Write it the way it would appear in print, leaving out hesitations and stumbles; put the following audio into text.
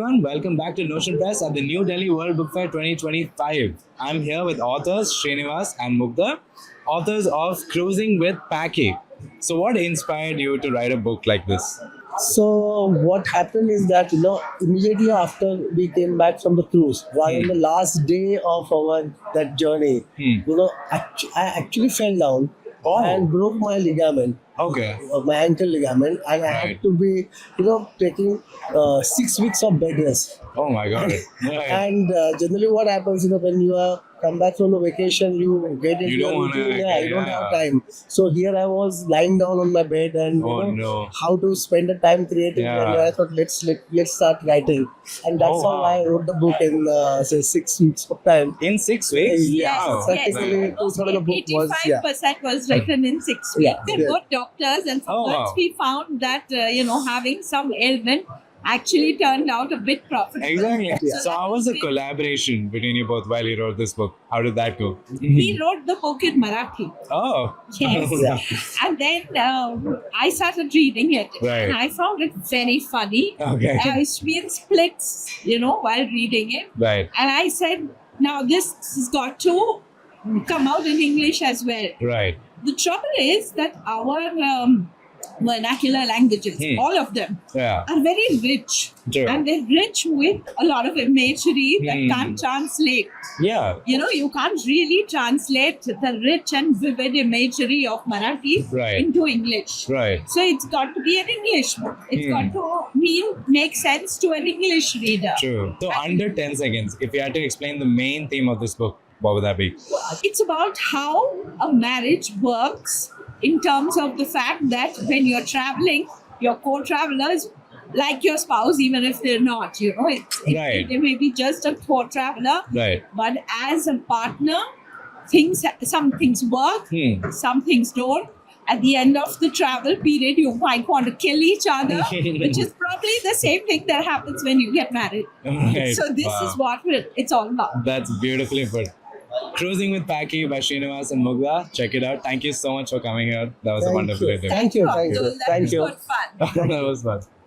everyone, welcome back to Notion Press at the New Delhi World Book Fair 2025. I'm here with authors Shrinivas and Mugdha, authors of Cruising with Paki. So, what inspired you to write a book like this? So what happened is that immediately after we came back from the cruise, while on the last day of our that journey, I actually fell down and broke my ligament, Okay. my ankle ligament, and I Right. had to be taking 6 weeks of bed rest. Oh my god. Right. And generally, what happens, when you are come back from the vacation, you get into You don't your wanna, routine. Yeah, you don't yeah. have time. So here I was lying down on my bed, and Oh, no. how to spend the time creating. Yeah. And I thought, let's start writing, and that's Oh, how wow. I wrote the book in say 6 weeks of time. In 6 weeks? Yeah, Wow. practically Right. two-thirds of the book was 85% was written in 6 weeks. Yeah, They're yeah. both doctors, and Oh, once wow. we found that having some ailment actually turned out a bit profitable. Exactly. Yeah. So, how was the collaboration between you both while you wrote this book? How did that go? We wrote the book in Marathi. Oh. Yes. Yeah. And then I started reading it. Right. And I found it very funny. Okay. I experienced splits, while reading it. Right. And I said, now this has got to come out in English as well. Right. The trouble is that our vernacular languages, all of them, Yeah. are very rich. True. And they're rich with a lot of imagery that can't translate. Yeah. You can't really translate the rich and vivid imagery of Marathi Right. into English. Right. So it's got to be an English book. It's got to make sense to an English reader. True. So, under 10 seconds, if you had to explain the main theme of this book, what would that be? It's about how a marriage works in terms of the fact that when you're traveling, your co-travelers, like your spouse, even if they're not, Right. they may be just a co-traveler, Right. but as a partner, some things work, some things don't. At the end of the travel period, you might want to kill each other, which is probably the same thing that happens when you get married. Right. So this Wow. is what it's all about. That's beautifully put. Cruising with Paki by Shrinivas and Mugdha. Check it out. Thank you so much for coming here. That was a wonderful interview. Thank you. That Thank was you. good fun. That was fun.